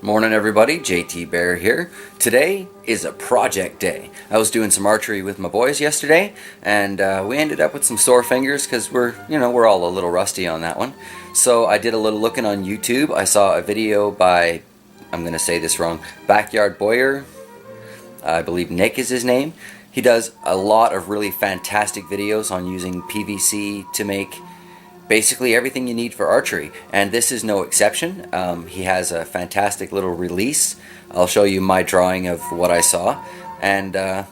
Morning everybody, JT Bear here. Today is a project day. I was doing some archery with my boys yesterday and we ended up with some sore fingers because we're all a little rusty on that one. So I did a little looking on YouTube. I saw a video by, I'm going to say this wrong, Backyard Boyer. I believe Nick is his name. He does a lot of really fantastic videos on using PVC to make basically everything you need for archery, and this is no exception. He has a fantastic little release. I'll show you my drawing of what I saw, and I'm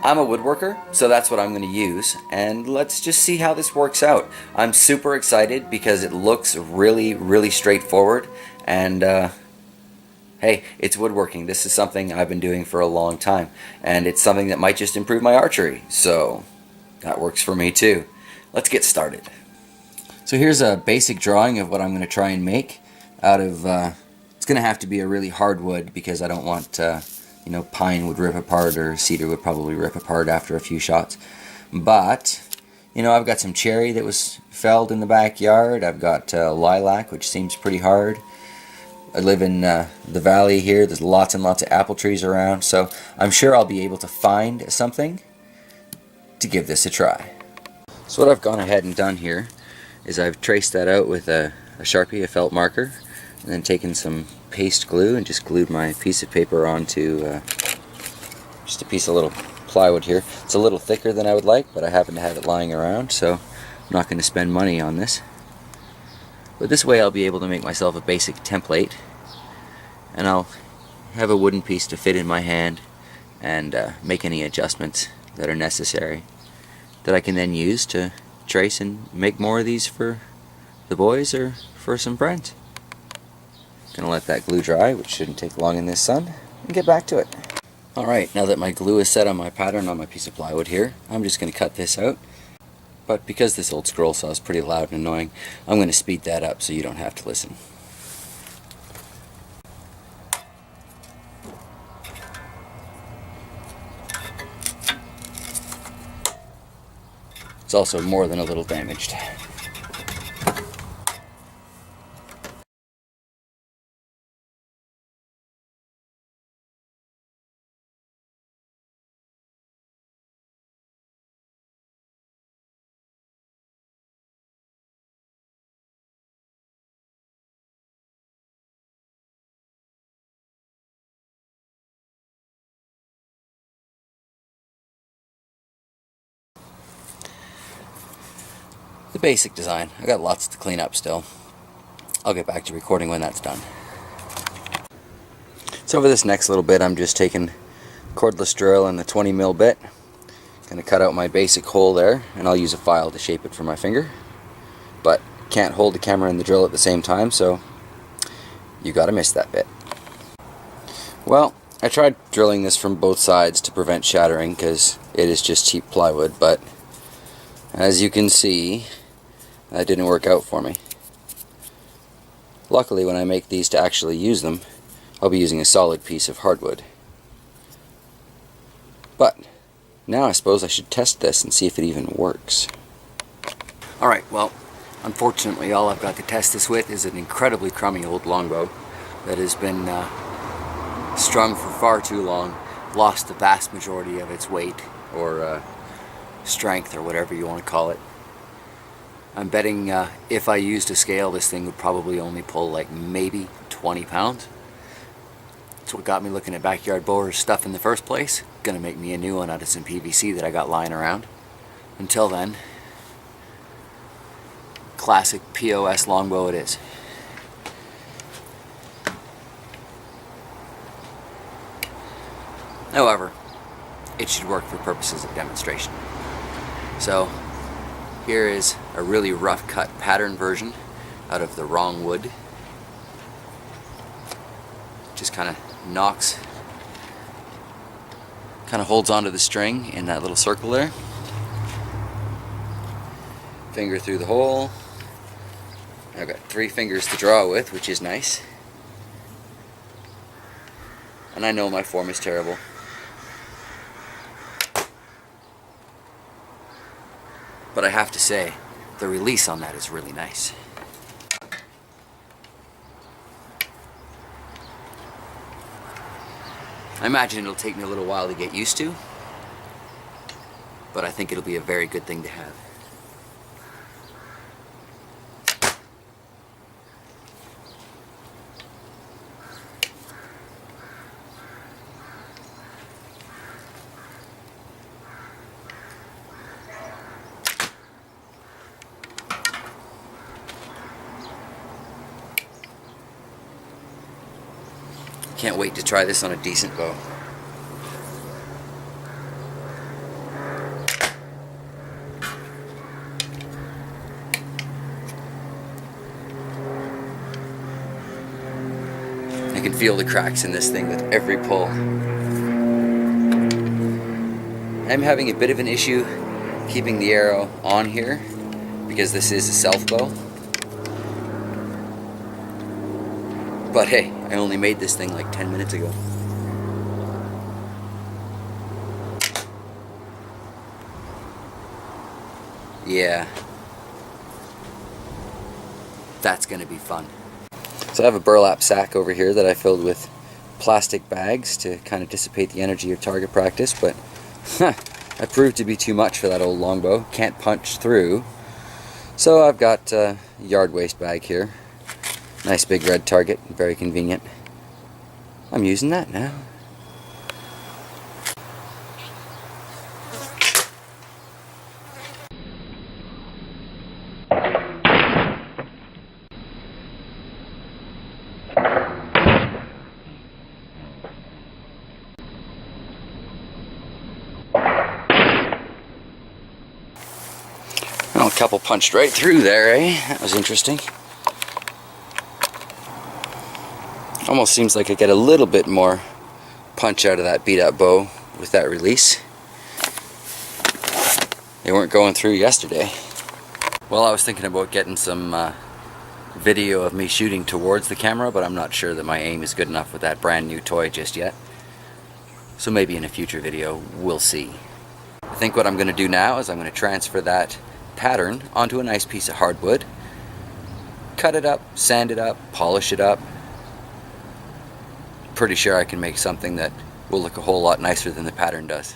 a woodworker, so that's what I'm going to use, and let's just see how this works out. I'm super excited because it looks really straightforward, and hey, it's woodworking. This is something I've been doing for a long time, and it's something that might just improve my archery, so that works for me too. Let's get started. So here's a basic drawing of what I'm going to try and make out of, it's going to have to be a really hard wood because I don't want, pine would rip apart or cedar would probably rip apart after a few shots. But, I've got some cherry that was felled in the backyard. I've got lilac, which seems pretty hard. I live in the valley here. There's lots and lots of apple trees around, so I'm sure I'll be able to find something to give this a try. So what I've gone ahead and done here is I've traced that out with a Sharpie, a felt marker, and then taken some paste glue and just glued my piece of paper onto just a piece of little plywood here. It's a little thicker than I would like, but I happen to have it lying around, so I'm not going to spend money on this. But this way I'll be able to make myself a basic template, and I'll have a wooden piece to fit in my hand and make any adjustments that are necessary that I can then use to trace and make more of these for the boys or for some friends. Gonna let that glue dry, which shouldn't take long in this sun, and get back to it. Alright, now that my glue is set on my pattern on my piece of plywood here, I'm just gonna cut this out. But because this old scroll saw is pretty loud and annoying, I'm gonna speed that up so you don't have to listen. It's also more than a little damaged. The basic design. I got lots to clean up still. I'll get back to recording when that's done. So for this next little bit, I'm just taking cordless drill and the 20mm bit. Gonna cut out my basic hole there, and I'll use a file to shape it for my finger. But can't hold the camera and the drill at the same time, so you gotta miss that bit. Well, I tried drilling this from both sides to prevent shattering because it is just cheap plywood, but as you can see, that didn't work out for me. Luckily, when I make these to actually use them, I'll be using a solid piece of hardwood. But now I suppose I should test this and see if it even works. Alright, well, unfortunately all I've got to test this with is an incredibly crummy old longbow that has been strung for far too long, lost the vast majority of its weight or strength or whatever you want to call it. I'm betting if I used a scale, this thing would probably only pull like maybe 20 pounds. That's what got me looking at Backyard Boyer's stuff in the first place. Gonna make me a new one out of some PVC that I got lying around. Until then, classic POS longbow it is. However, it should work for purposes of demonstration. So here is a really rough cut pattern version out of the wrong wood. Just kind of knocks, kind of holds onto the string in that little circle there. Finger through the hole. I've got 3 fingers to draw with, which is nice. And I know my form is terrible. But I have to say, the release on that is really nice. I imagine it'll take me a little while to get used to, but I think it'll be a very good thing to have. Can't wait to try this on a decent bow. I can feel the cracks in this thing with every pull. I'm having a bit of an issue keeping the arrow on here because this is a self bow. But hey, I only made this thing like 10 minutes ago. Yeah. That's gonna be fun. So I have a burlap sack over here that I filled with plastic bags to kind of dissipate the energy of target practice, but that proved to be too much for that old longbow. Can't punch through. So I've got a yard waste bag here. Nice big red target, very convenient. I'm using that now. Well, a couple punched right through there, eh? That was interesting. Almost seems like I get a little bit more punch out of that beat up bow with that release. They weren't going through yesterday. Well, I was thinking about getting some video of me shooting towards the camera, but I'm not sure that my aim is good enough with that brand new toy just yet. So maybe in a future video, we'll see. I think what I'm going to do now is I'm going to transfer that pattern onto a nice piece of hardwood, cut it up, sand it up, polish it up. Pretty sure I can make something that will look a whole lot nicer than the pattern does.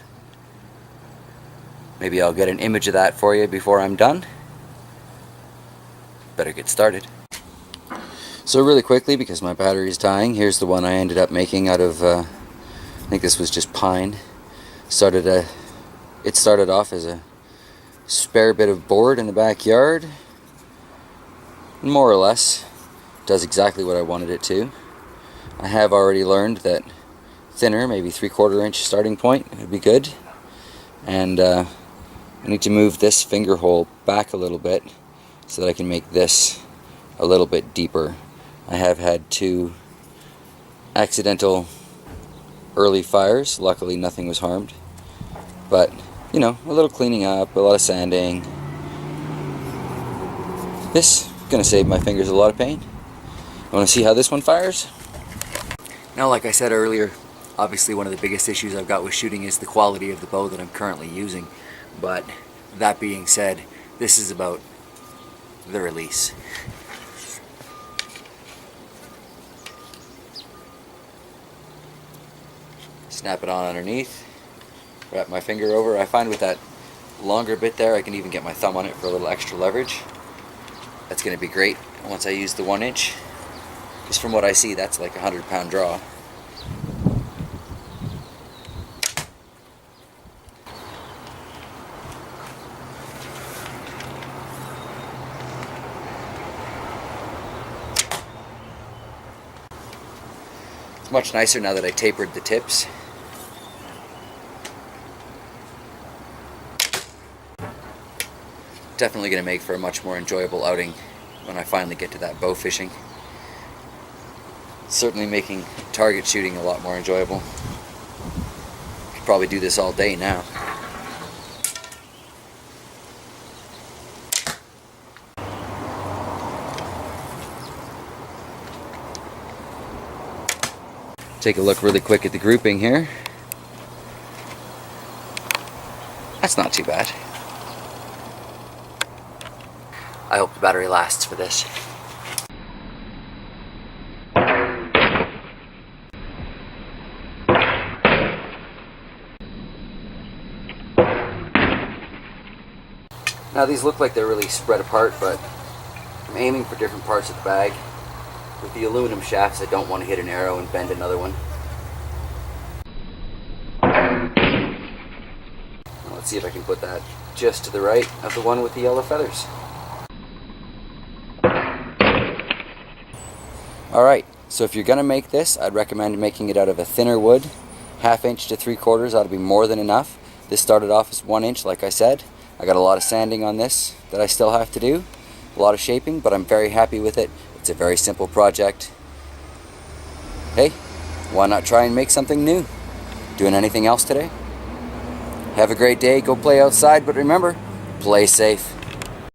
Maybe I'll get an image of that for you before I'm done. Better get started. So really quickly, because my battery is dying, here's the one I ended up making out of, I think this was just pine. It started off as a spare bit of board in the backyard. More or less, does exactly what I wanted it to. I have already learned that thinner, maybe 3/4 inch starting point would be good. And I need to move this finger hole back a little bit so that I can make this a little bit deeper. I have had 2 accidental early fires. Luckily nothing was harmed. But, you know, a little cleaning up, a lot of sanding. This is going to save my fingers a lot of pain. You want to see how this one fires? Now, like I said earlier, obviously one of the biggest issues I've got with shooting is the quality of the bow that I'm currently using. But that being said, this is about the release. Snap it on underneath, wrap my finger over. I find with that longer bit there, I can even get my thumb on it for a little extra leverage. That's going to be great once I use the 1 inch. Because from what I see, that's like a 100-pound draw. It's much nicer now that I tapered the tips. Definitely going to make for a much more enjoyable outing when I finally get to that bow fishing. Certainly making target shooting a lot more enjoyable. Could probably do this all day now. Take a look really quick at the grouping here. That's not too bad. I hope the battery lasts for this. Now these look like they're really spread apart, but I'm aiming for different parts of the bag. With the aluminum shafts, I don't want to hit an arrow and bend another one. Let's see if I can put that just to the right of the one with the yellow feathers. Alright, so if you're going to make this, I'd recommend making it out of a thinner wood. 1/2 inch to 3/4 ought to be more than enough. This started off as 1 inch, like I said. I got a lot of sanding on this that I still have to do. A lot of shaping, but I'm very happy with it. It's a very simple project. Hey, why not try and make something new? Doing anything else today? Have a great day, go play outside, but remember, play safe.